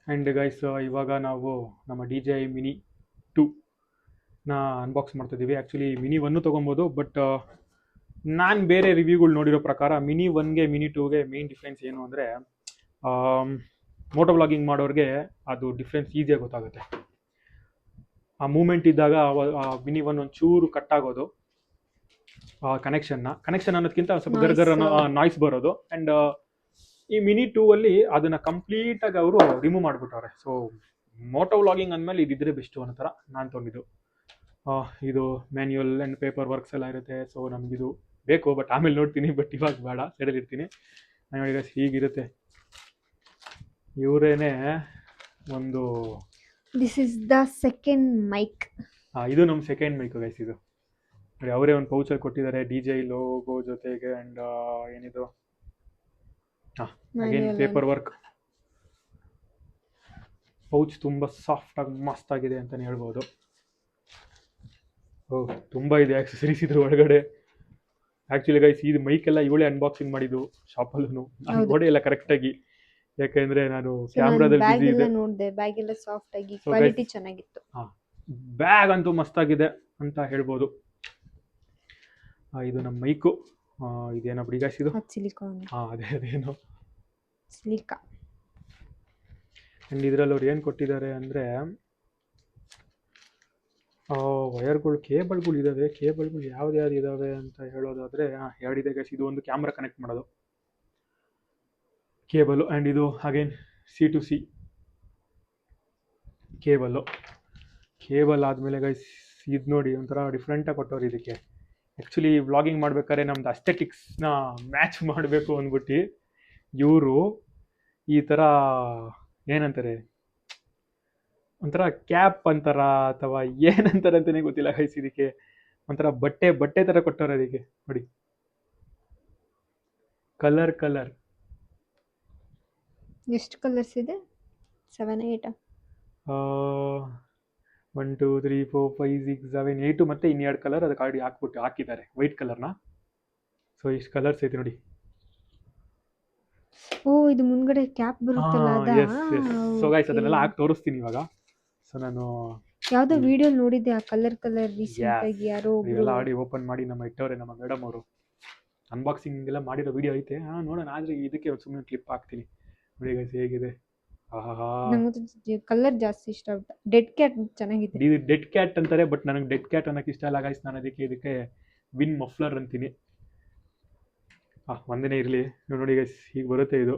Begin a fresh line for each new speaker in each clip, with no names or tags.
And guys ಇವಾಗ ನಾವು ನಮ್ಮ DJI ಮಿನಿ 2 ನ ಅನ್ಬಾಕ್ಸ್ ಮಾಡ್ತಿದ್ದೀವಿ. ಆ್ಯಕ್ಚುಲಿ ಮಿನಿ 1 ತೊಗೊಬೋದು, ಬಟ್ ನಾನು ಬೇರೆ ರಿವ್ಯೂಗಳು ನೋಡಿರೋ ಪ್ರಕಾರ ಮಿನಿ 1ಗೆ ಮಿನಿ 2ಗೆ ಮೇನ್ ಡಿಫ್ರೆನ್ಸ್ ಏನು ಅಂದರೆ, ಮೋಟೋ ವ್ಲಾಗಿಂಗ್ ಮಾಡೋರಿಗೆ ಅದು ಡಿಫ್ರೆನ್ಸ್ ಈಸಿಯಾಗಿ ಗೊತ್ತಾಗುತ್ತೆ. ಆ ಮೂಮೆಂಟ್ ಇದ್ದಾಗ ಮಿನಿ 1 ಒಂಚೂರು ಕಟ್ ಆಗೋದು, ಕನೆಕ್ಷನ್ ಅನ್ನೋದಕ್ಕಿಂತ ಸ್ವಲ್ಪ ಗರ್ಗರ್ ಅನ್ನೋ ನಾಯ್ಸ್ ಬರೋದು. ಆ್ಯಂಡ್ ಈ ಮಿನಿ 2 ಅಲ್ಲಿ ಅದನ್ನ ಕಂಪ್ಲೀಟ್ ಆಗಿ ಅವರು ರಿಮೂವ್ ಮಾಡಿಬಿಟ್ಟವ್ರೆ. ಸೊ ಮೋಟೋ ವ್ಲಾಗಿಂಗ್ ಅಂದಮೇಲೆ ಇದಿದ್ರೆ ಬೆಸ್ಟು ಅನ್ನೋ ಥರ ನಾನು ತೊಗೊಂಡಿದ್ದು. ಇದು ಮ್ಯಾನ್ಯುಯಲ್ ಆ್ಯಂಡ್ ಪೇಪರ್ ವರ್ಕ್ಸ್ ಎಲ್ಲ ಇರುತ್ತೆ. ಸೊ ನಮಗಿದು ಬೇಕು, ಬಟ್ ಆಮೇಲೆ ನೋಡ್ತೀನಿ, ಬಟ್ ಇವಾಗ ಬೇಡ, ಸೈಡಲ್ಲಿ ಇರ್ತೀನಿ. ನಾನು ನೋಡಿ ಹೀಗಿರುತ್ತೆ. ಇವರೇನೆ ಒಂದು
this is the second mic.
ಇದು ನಮ್ಮ ಸೆಕೆಂಡ್ ಮೈಕ್ ಗೈಸ್. ಇದು ನೋಡಿ, ಅವರೇ ಒಂದು ಪೌಚಲ್ಲಿ ಕೊಟ್ಟಿದ್ದಾರೆ DJI ಲೋಗೋ ಜೊತೆಗೆ. ಆ್ಯಂಡ್ ಏನಿದು ಅಗೇನ್ ಪೇಪರ್ ವರ್ಕ್. ಪೌಚ್ ತುಂಬ ಸಾಫ್ಟಾಗಿ ಮಸ್ತಾಗಿದೆ ಅಂತಲೇ ಹೇಳ್ಬೋದು. ತುಂಬ ಇದೆ ಆಕ್ಸೆಸರೀಸ್ ಇದ್ರ ಒಳಗಡೆ. ಆ್ಯಕ್ಚುಲಿ ಗೈಸ್ ಇದು ಮೈಕೆಲ್ಲ ಇವಳೇ ಅನ್ಬಾಕ್ಸಿಂಗ್ ಮಾಡಿದ್ದು ಶಾಪಲ್ಲೂ. ನಾನು ನೋಡಿಲ್ಲ ಕರೆಕ್ಟಾಗಿ, ಯಾಕೆಂದರೆ ನಾನು ಕ್ಯಾಮ್ರಾದಲ್ಲಿ ಬಿಸಿ ಇದೆ.
ನೋಡಿದೆ, ಬ್ಯಾಗ್ ಎಲ್ಲ ಸಾಫ್ಟ್ ಆಗಿ ಕ್ವಾಲಿಟಿ ಚೆನ್ನಾಗಿತ್ತು.
ಬ್ಯಾಗ್ ಅಂತೂ ಮಸ್ತಾಗಿದೆ ಅಂತ ಹೇಳ್ಬೋದು. ಇದು ನಮ್ಮ ಮೈಕು. ಇದೇನೋ ಬಿಡಿ ಗೈಸ್, ಇದು
ಸಿಲಿಕಾನ್.
ಅದೇನೋ
ಸಿಲಿಕಾ.
ಆ್ಯಂಡ್ ಇದರಲ್ಲಿ ಅವ್ರು ಏನು ಕೊಟ್ಟಿದ್ದಾರೆ ಅಂದರೆ, ವಯರ್ಗಳು, ಕೇಬಲ್ಗಳು ಇದ್ದಾವೆ. ಕೇಬಲ್ಗಳು ಯಾವ್ದು ಇದ್ದಾವೆ ಅಂತ ಹೇಳೋದಾದರೆ, ಎರಡಿದೆ ಗೈಸ್. ಇದು ಒಂದು ಕ್ಯಾಮ್ರಾ ಕನೆಕ್ಟ್ ಮಾಡೋದು ಕೇಬಲು, ಆ್ಯಂಡ್ ಇದು ಅಗೇನ್ C2C ಕೇಬಲ್ ಆದಮೇಲೆ ಗೈಸ್ ಇದು ನೋಡಿ, ಒಂಥರ ಡಿಫ್ರೆಂಟಾಗಿ ಕೊಟ್ಟವ್ರು ಇದಕ್ಕೆ. ಆ್ಯಕ್ಚುಲಿ ವ್ಲಾಗಿಂಗ್ ಮಾಡ್ಬೇಕಾದ್ರೆ ನಮ್ದು ಅಸ್ಥೆಟಿಕ್ಸ್ನ ಮ್ಯಾಚ್ ಮಾಡಬೇಕು ಅಂದ್ಬಿಟ್ಟು ಇವರು ಈ ಥರ ಏನಂತಾರೆ, ಒಂಥರ ಕ್ಯಾಪ್ ಅಂತಾರ ಅಥವಾ ಏನಂತಾರೆ ಅಂತಲೇ ಗೊತ್ತಿಲ್ಲ ಗೈಸ್. ಇದಕ್ಕೆ ಒಂಥರ ಬಟ್ಟೆ ಥರ ಕೊಟ್ಟವ್ರೆ ಅದಕ್ಕೆ. ನೋಡಿ, ಕಲರ್
ಎಷ್ಟು ಕಲರ್ಸ್ ಇದೆ? 7 8
1 2 3 4 5 6 7 8 ಮತ್ತೆ ಇನ್ನೆರಡು ಕಲರ್ ಅದಕ್ಕೆ ಆಲ್ರೆಡಿ ಹಾಕಿದ್ದಾರೆ ವೈಟ್ ಕಲರ್ನ. ಸೊ ಇಷ್ಟು ಕಲರ್ಸ್ ಐತೆ ನೋಡಿ.
ಇದು ಮುಂದ್ಗಡೆ ಕ್ಯಾಪ್ ಬರುತ್ತಲ್ಲ ಅದ.
ಸೊ ಗೈಸ್ ಅದನ್ನೆಲ್ಲ ಹಾಕಿ ತೋರಿಸ್ತೀನಿ ಇವಾಗ. ಸೊ ನಾನು
ಯಾವ್ದೋ ವಿಡಿಯೋ ನೋಡಿದ್ದೆ, ಆ ಕಲರ್ ರೀಸೆಂಟ್ ಆಗಿ ಯಾರೋ
ಇವೆಲ್ಲ ಆಡಿ ಓಪನ್ ಮಾಡಿ ನಮ್ಮ ಇಟ್ಟವ್ರೆ ನಮ್ಮ ಮೇಡಮ್ ಅವರು. ಅನ್ಬಾಕ್ಸಿಂಗ್ ಎಲ್ಲ ಮಾಡಿರೋ ವಿಡಿಯೋ ಐತೆ, ನೋಡೋಣ. ಆದರೆ ಇದಕ್ಕೆ ಒಂದು ಸುಮ್ಮನೆ ಕ್ಲಿಪ್ ಹಾಕ್ತೀನಿ ನೋಡಿ ಗೈಸ್ ಹೇಗಿದೆ.
ನಂಗೆ ಕಲರ್ ಜಾಸ್ತಿ ಇಷ್ಟ ಆಗುತ್ತೆ. ಡೆಡ್ ಕ್ಯಾಟ್ ಚೆನ್ನಾಗಿದೆ.
ಇದು ಡೆಡ್ ಕ್ಯಾಟ್ ಅಂತಾರೆ, ಬಟ್ ನನಗೆ ಡೆಡ್ ಕ್ಯಾಟ್ ಅನ್ನೋಕೆ ಇಷ್ಟ ಇಲ್ಲ ಗೈಸ್. ನಾನು ಇದಕ್ಕೆ ವಿನ್ ಮಫ್ಲರ್ ಅಂತೀನಿ. ಒಂದೇ ಇರಲಿ ನೋಡಿ ಗೈಸ್, ಹೀಗೆ ಬರುತ್ತೆ ಇದು.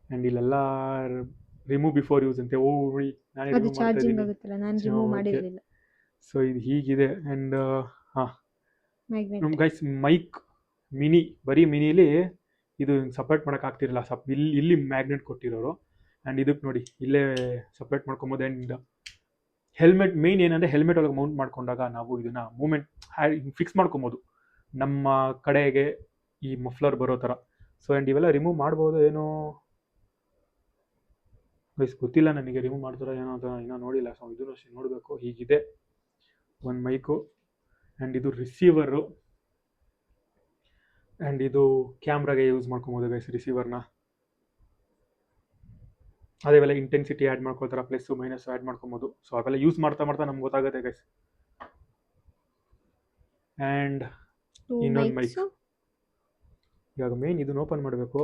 ಆ್ಯಂಡ್ ಇಲ್ಲೆಲ್ಲ ರಿಮೂವ್ ಬಿಫೋರ್ ಯೂಸ್ ಅಂತೆ.
ಅದು ಚಾರ್ಜಿಂಗ್ ಆಗುತ್ತಲ್ಲ, ನಾನು ರಿಮೂವ್ ಮಾಡಿರಲಿಲ್ಲ.
ಸೊ ಇದು ಹೀಗಿದೆ. ಆ್ಯಂಡ್ ಗೈಸ್ ಮೈಕ್ ಮಿನಿ, ಬರೀ ಮಿನಿಲಿ ಇದು ಸಪ್ರೇಟ್ ಮಾಡೋಕ್ಕಾಗ್ತಿರಲ್ಲ. ಇಲ್ಲಿ ಮ್ಯಾಗ್ನೆಟ್ ಕೊಟ್ಟಿರೋರು. ಆ್ಯಂಡ್ ಇದಕ್ಕೆ ನೋಡಿ ಇಲ್ಲೇ ಸಪ್ರೇಟ್ ಮಾಡ್ಕೊಬೋದು. ಆ್ಯಂಡ್ ಹೆಲ್ಮೆಟ್ ಮೇನ್ ಏನಂದರೆ, ಹೆಲ್ಮೆಟ್ ಒಳಗೆ ಮೌಂಟ್ ಮಾಡ್ಕೊಂಡಾಗ ನಾವು ಇದನ್ನು ಮೂಮೆಂಟ್ ಫಿಕ್ಸ್ ಮಾಡ್ಕೊಬೋದು ನಮ್ಮ ಕಡೆಗೆ ಈ ಮಫ್ಲರ್ ಬರೋ ಥರ. ಸೊ ಆ್ಯಂಡ್ ಇವೆಲ್ಲ ರಿಮೂವ್ ಮಾಡ್ಬೋದು ಏನೋ ಗೈಸ್, ಗೊತ್ತಿಲ್ಲ ನನಗೆ ರಿಮೂವ್ ಮಾಡ್ತಾರೋ ಏನೋ ಅಂತ, ಇನ್ನೂ ನೋಡಿಲ್ಲ. ಸೊ ಇದನ್ನು ಅಷ್ಟೇ ನೋಡಬೇಕು. ಹೀಗಿದೆ ಒಂದು ಮೈಕು. ಆ್ಯಂಡ್ ಇದು ರಿಸೀವರು. ಆ್ಯಂಡ್ ಇದು ಕ್ಯಾಮ್ರಾಗೆ ಯೂಸ್ ಮಾಡ್ಕೊಬೋದು ಗೈಸ್ ರಿಸೀವರ್ನ. ಅದೇವೆಲ್ಲ ಇಂಟೆನ್ಸಿಟಿ ಆ್ಯಡ್ ಮಾಡ್ಕೊಳ್ತಾರೆ, ಪ್ಲಸ್ಸು ಮೈನಸ್ಸು ಆ್ಯಡ್ ಮಾಡ್ಕೊಬೋದು. ಸೊ ಅವೆಲ್ಲ ಯೂಸ್ ಮಾಡ್ತಾ ನಮ್ಗೆ ಗೊತ್ತಾಗುತ್ತೆ ಗೈಸ್. ಆ್ಯಂಡ್ ಇನ್ನೊಂದು ಮೈಕ್. ಇವಾಗ ಮೇನ್ ಇದನ್ನ ಓಪನ್ ಮಾಡಬೇಕು.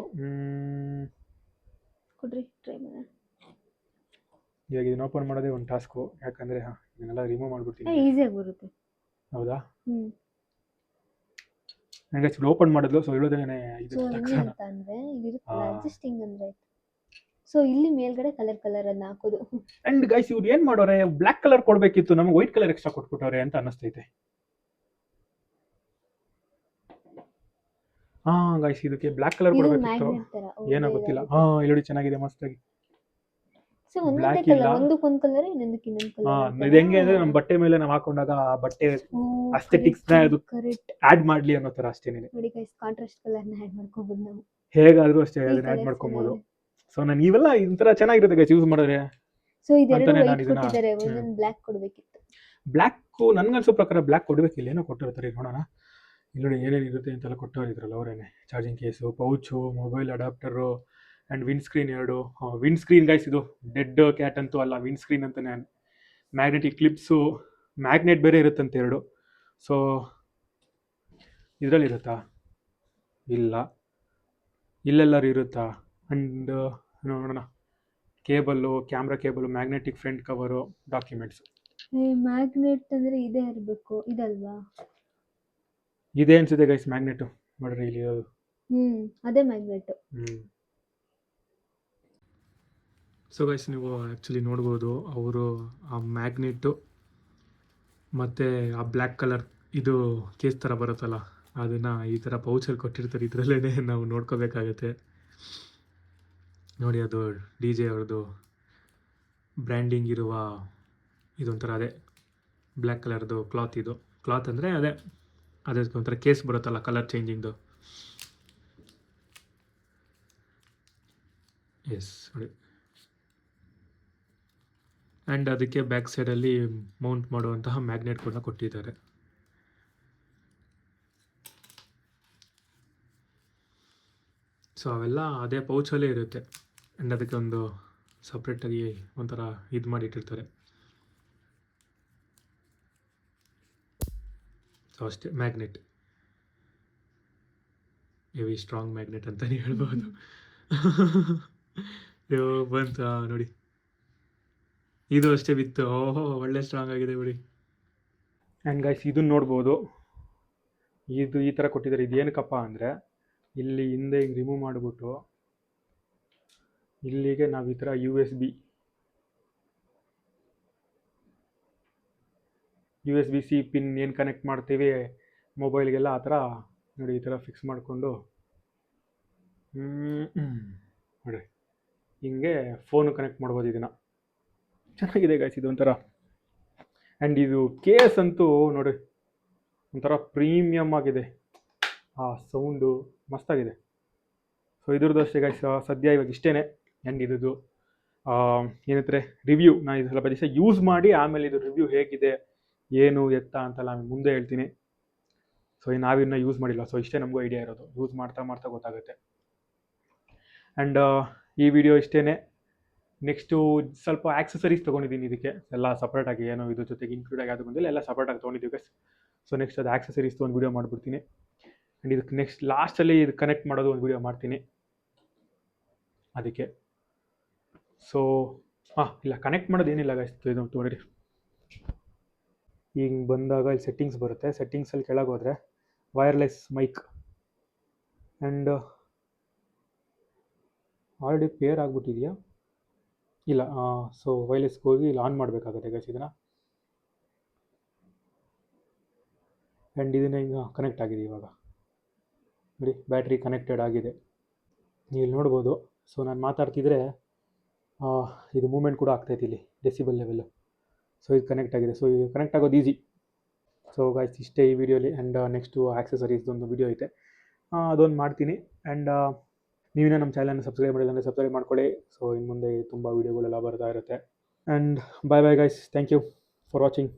ಇವಾಗ ಇದನ್ನ ಓಪನ್ ಮಾಡೋದೇ ಒಂದು ಟಾಸ್ಕು, ಯಾಕಂದರೆ ಇದನ್ನೆಲ್ಲ ರಿಮೂವ್ ಮಾಡಿಬಿಡ್ತೀನಿ.
ಈಸಿಯಾಗಿ ಬರುತ್ತೆ.
ಹೌದಾ? ನನಗೆ ಓಪನ್ ಮಾಡಿದ್ಲು. ಸೊ ಹೇಳೋದೇನೆ ಇದು ತಕ್ಷಣ
ಅಂದ್ರೆ ಇದಿರುತ್ತಲ್ಲ ಅಡ್ಜಸ್ಟಿಂಗ್ ಅಂದ್ರೆ. ಸೊ ಇಲ್ಲಿ ಮೇಲ್ಗಡೆ ಕಲರ್ ಅನ್ನ ಹಾಕೋದು.
ಅಂಡ್ ಗೈಸ್ ಇವ್ರು ಏನ್ ಮಾಡೋರೆ, ಬ್ಲಾಕ್ ಕಲರ್ ಕೊಡ್ಬೇಕಿತ್ತು, ನಮಗೆ ವೈಟ್ ಕಲರ್ ಎಕ್ಸ್ಟ್ರಾ ಕೊಟ್ಬಿಟ್ಟವ್ರೆ ಅಂತ ಅನ್ನಿಸ್ತೈತೆ. ಗೈಸ್ ಇದಕ್ಕೆ ಬ್ಲಾಕ್ ಕಲರ್ ಕೊಡ್ಬೇಕಿತ್ತು, ಏನೋ ಗೊತ್ತಿಲ್ಲ. ಇಲ್ಲಿ ಚೆನ್ನಾಗಿದೆ ಮಸ್ತಾಗಿ. ಬ್ಲಾಕ್ ಇಲ್ಲ,
ಒಂದಕ್ಕೊಂದು ಕಲರ್, ಇನ್ನೊಂದಕ್ಕೆ ಇನ್ನೊಂದು ಕಲರ್.
ಇದು ಹೆಂಗೆ ಅಂದ್ರೆ ನಮ್ಮ ಬಟ್ಟೆ ಮೇಲೆ ನಾವು ಹಾಕೊಂಡಾಗ ಆ ಬಟ್ಟೆ ಅಸ್ಥೆಟಿಕ್ಸ್ ನ ಅದು ಆಡ್ ಮಾಡ್ಲಿ ಅನ್ನೋ ತರ ಅಷ್ಟೇನೆ.
ನೋಡಿ ಗೈಸ್, ಕಾಂಟ್ರಾಸ್ಟ್ ಕಲರ್ ನ ಆಡ್ ಮಾಡ್ಕೊಬಹುದು ನಾವು.
ಹೇಗಾದ್ರೂ ಅಷ್ಟೇ ಅದನ್ನ ಆಡ್ ಮಾಡ್ಕೊಬಹುದು. ಸೊ ನಾನು ಇವೆಲ್ಲ ಇಂತರ ಚೆನ್ನಾಗಿರುತ್ತೆ ಗೈಸ್ ಯೂಸ್ ಮಾಡಿದ್ರೆ.
ಸೊ ಇದೆರಡು ವೈಟ್ ಕೊಟ್ಟಿದ್ದಾರೆ, ಒಂದೊಂದು ಬ್ಲಾಕ್ ಕೊಡಬೇಕಿತ್ತು.
ಬ್ಲಾಕ್ ನನ್ಗನ್ಸೋ ಪ್ರಕಾರ ಬ್ಲಾಕ್ ಕೊಡಬೇಕಿಲ್ಲ, ಏನೋ ಕೊಟ್ಟಿರ್ತಾರೆ. ನೋಡೋಣ ಇಲ್ಲಿ ನೋಡಿ ಏನೇನು ಇರುತ್ತೆ ಅಂತೆಲ್ಲ ಕೊಟ್ಟವ್ರು ಇದ್ರಲ್ಲ ಅವರೇನೆ. Charging case, pouch, mobile adapter, and windscreen 2. Windscreen guys ಇದು ಡೆಡ್ ಕ್ಯಾಟ್ ಅಂತೂ ಅಲ್ಲ, ವಿಂಡ್ ಸ್ಕ್ರೀನ್ ಅಂತಾನೆ. ಮ್ಯಾಗ್ನೆಟಿಕ್ ಕ್ಲಿಪ್ಸು, ಮ್ಯಾಗ್ನೆಟ್ ಬೇರೆ ಇರುತ್ತಂತೆ 2. ಸೊ ಇದರಲ್ಲಿರುತ್ತಾ? ಇಲ್ಲ. ಇಲ್ಲೆಲ್ಲರೂ ಇರುತ್ತಾ? ಆ್ಯಂಡ್ ನೋಡೋಣ. Cable, camera cable, magnetic front cover, documents.
Magnet ಅಂದ್ರೆ ಇದೇ ಇರಬೇಕು, ಇದಲ್ವಾ?
ಇದೆ ಅನ್ಸುತ್ತೆ ಗೈಸ್ ಮ್ಯಾಗ್ನೆಟು. ನೋಡ್ರಿ ಇಲ್ಲಿ ಇರೋದು.
ಅದೇ ಮ್ಯಾಗ್ನೆಟ್.
ಸೊ ಗೈಸ್ ನೀವು ಆ್ಯಕ್ಚುಲಿ ನೋಡ್ಬೋದು ಅವರು ಆ ಮ್ಯಾಗ್ನೆಟ್ಟು ಮತ್ತು ಆ ಬ್ಲ್ಯಾಕ್ ಕಲರ್ ಇದು ಕೇಸ್ ಥರ ಬರುತ್ತಲ್ಲ, ಅದನ್ನು ಈ ಥರ ಪೌಚಲ್ಲಿ ಕೊಟ್ಟಿರ್ತಾರೆ. ಇದರಲ್ಲೇ ನಾವು ನೋಡ್ಕೋಬೇಕಾಗತ್ತೆ. ನೋಡಿ ಅದು ಡಿ ಜೆ ಅವ್ರದ್ದು ಬ್ರ್ಯಾಂಡಿಂಗ್ ಇರುವ ಇದೊಂಥರ ಅದೇ ಬ್ಲ್ಯಾಕ್ ಕಲರ್ದು ಕ್ಲಾತ್. ಇದು ಕ್ಲಾತ್ ಅಂದರೆ ಅದೇ ಒಂಥರ ಕೇಸ್ ಬರುತ್ತಲ್ಲ ಕಲರ್ ಚೇಂಜಿಂಗ್ದು. ಎಸ್ ನೋಡಿ. ಆ್ಯಂಡ್ ಅದಕ್ಕೆ ಬ್ಯಾಕ್ ಸೈಡಲ್ಲಿ ಮೌಂಟ್ ಮಾಡುವಂತಹ ಮ್ಯಾಗ್ನೆಟ್ ಕೂಡ ಕೊಟ್ಟಿದ್ದಾರೆ. ಸೊ ಅವೆಲ್ಲ ಅದೇ ಪೌಚಲ್ಲೇ ಇರುತ್ತೆ. ಆ್ಯಂಡ್ ಅದಕ್ಕೆ ಒಂದು ಸಪ್ರೇಟಾಗಿ ಒಂಥರ ಇದು ಮಾಡಿಟ್ಟಿರ್ತಾರೆ. ಸೊ ಅಷ್ಟೇ ಮ್ಯಾಗ್ನೆಟ್, ಹೆವಿ ಸ್ಟ್ರಾಂಗ್ ಮ್ಯಾಗ್ನೆಟ್ ಅಂತಲೇ ಹೇಳ್ಬೋದು. ಬಂತು ನೋಡಿ, ಇದು ಅಷ್ಟೇ ಬಿತ್ತು. ಓಹೋ ಒಳ್ಳೆ ಸ್ಟ್ರಾಂಗ್ ಆಗಿದೆ ಬಿಡಿ. ಆ್ಯಂಡ್ ಗೈಸ್ ಇದನ್ನು ನೋಡ್ಬೋದು, ಇದು ಈ ಥರ ಕೊಟ್ಟಿದ್ದಾರೆ. ಇದೇನಕ್ಕಪ್ಪ ಅಂದರೆ ಇಲ್ಲಿ ಹಿಂದೆ ಹಿಂಗೆ ರಿಮೂವ್ ಮಾಡಿಬಿಟ್ಟು ಇಲ್ಲಿಗೆ ನಾವು ಈ ಥರ U S B C pin ಏನು ಕನೆಕ್ಟ್ ಮಾಡ್ತೀವಿ ಮೊಬೈಲ್ಗೆಲ್ಲ, ಆ ಥರ ನೋಡಿ ಈ ಥರ ಫಿಕ್ಸ್ ಮಾಡಿಕೊಂಡು ನೋಡಿ ಹಿಂಗೆ ಫೋನು ಕನೆಕ್ಟ್ ಮಾಡ್ಬೋದು. ಇದನ್ನು ಚೆನ್ನಾಗಿದೆ ಗೈಸ್ ಇದು ಒಂಥರ. ಆ್ಯಂಡ್ ಇದು ಕೇಸ್ ಅಂತೂ ನೋಡಿ ಒಂಥರ ಪ್ರೀಮಿಯಮ್ ಆಗಿದೆ. ಆ ಸೌಂಡು ಮಸ್ತಾಗಿದೆ. ಸೊ ಇದ್ರದ್ದು ಅಷ್ಟೇ ಗೈಸ್, ಸದ್ಯ ಇವಾಗ ಇಷ್ಟೇ. ಆ್ಯಂಡ್ ಇದ್ದು ಏನಂತಾರೆ ರಿವ್ಯೂ, ನಾನು ಇದು ಸ್ವಲ್ಪ ದಿವಸ ಯೂಸ್ ಮಾಡಿ ಆಮೇಲೆ ಇದು ರಿವ್ಯೂ ಹೇಗಿದೆ ಏನು ಎತ್ತ ಅಂತೆಲ್ಲ ಮುಂದೆ ಹೇಳ್ತೀನಿ. ಸೊ ನಾವಿನ್ನೂ ಯೂಸ್ ಮಾಡಿಲ್ಲ, ಸೊ ಇಷ್ಟೇ ನಮಗೂ ಐಡಿಯಾ ಇರೋದು. ಯೂಸ್ ಮಾಡ್ತಾ ಮಾಡ್ತಾ ಗೊತ್ತಾಗುತ್ತೆ. ಆ್ಯಂಡ್ ಈ ವಿಡಿಯೋ ಇಷ್ಟೇ. ನೆಕ್ಸ್ಟು ಸ್ವಲ್ಪ ಆಕ್ಸೆಸರೀಸ್ ತೊಗೊಂಡಿದ್ದೀನಿ ಇದಕ್ಕೆ ಎಲ್ಲ ಸಪ್ರೇಟಾಗಿ, ಏನೋ ಇದ್ರ ಜೊತೆಗೆ ಇನ್ಕ್ಲೂಡ್ ಆಗಿ ಅದು ಬಂದಿಲ್ಲ, ಎಲ್ಲ ಸಪ್ರೇಟಾಗಿ ತೊಗೊಂಡಿದ್ದೀವಿ ಗೈಸ್. ಸೊ ನೆಕ್ಸ್ಟ್ ಅದು ಆಕ್ಸೆಸರೀಸ್ ಒಂದು ವಿಡಿಯೋ ಮಾಡಿಬಿಡ್ತೀನಿ. ಆ್ಯಂಡ್ ಇದಕ್ಕೆ ನೆಕ್ಸ್ಟ್ ಲಾಸ್ಟಲ್ಲಿ ಇದು ಕನೆಕ್ಟ್ ಮಾಡೋದು ಒಂದು ವಿಡಿಯೋ ಮಾಡ್ತೀನಿ ಅದಕ್ಕೆ. ಸೊ ಇಲ್ಲ ಕನೆಕ್ಟ್ ಮಾಡೋದು ಏನಿಲ್ಲ ಗೈಸ್, ಇದು ನೋಡಿ ಈಗ ಬಂದಾಗ ಇಲ್ಲಿ ಸೆಟ್ಟಿಂಗ್ಸ್ ಬರುತ್ತೆ. ಸೆಟ್ಟಿಂಗ್ಸಲ್ಲಿ ಕೆಳಗೆ ಹೋದರೆ wireless mic and already pair ಆಗಿಬಿಟ್ಟಿದೆಯಾ ಇಲ್ಲ. ಸೊ ವೈರ್ಲೆಸ್ಗೆ ಹೋಗಿ ಇಲ್ಲಿ ಆನ್ ಮಾಡಬೇಕಾಗುತ್ತೆ ಗೈಸ್ ಇದನ್ನು. ಆ್ಯಂಡ್ ಇದನ್ನು ಈಗ ಕನೆಕ್ಟ್ ಆಗಿದೆ. ಇವಾಗ ನೋಡಿ ಬ್ಯಾಟ್ರಿ ಕನೆಕ್ಟೆಡ್ ಆಗಿದೆ, ನೀವು ಇಲ್ಲಿ ನೋಡ್ಬೋದು. ಸೊ ನಾನು ಮಾತಾಡ್ತಿದ್ರೆ ಇದು ಮೂಮೆಂಟ್ ಕೂಡ ಆಗ್ತಾಯಿತ್ತು ಇಲ್ಲಿ ಡೆಸಿಬಲ್ ಲೆವೆಲ್ಲು. ಸೊ ಇದು ಕನೆಕ್ಟ್ ಆಗಿದೆ. ಸೊ ಇದು ಕನೆಕ್ಟ್ ಆಗೋದು ಈಸಿ. ಸೊ ಗೈಸ್ ಇಷ್ಟೇ ಈ ವಿಡಿಯೋಲಿ. ಆ್ಯಂಡ್ ನೆಕ್ಸ್ಟು ಆಕ್ಸೆಸರೀಸ್ದೊಂದು ವಿಡಿಯೋ ಐತೆ, ಅದೊಂದು ಮಾಡ್ತೀನಿ. ಆ್ಯಂಡ್ ನೀವಿನ್ನ ನಮ್ಮ ಚಾನಲನ್ನು ಸಬ್ಸ್ಕ್ರೈಬ್ ಮಾಡಿಲ್ಲ ಅಂದರೆ ಸಬ್ಸ್ಕ್ರೈಬ್ ಮಾಡ್ಕೊಳ್ಳಿ. ಸೊ ಇನ್ನು ಮುಂದೆ ತುಂಬ ವೀಡಿಯೋಗಳೆಲ್ಲ ಬರ್ತಾ ಇರುತ್ತೆ. And bye guys, thank you for watching.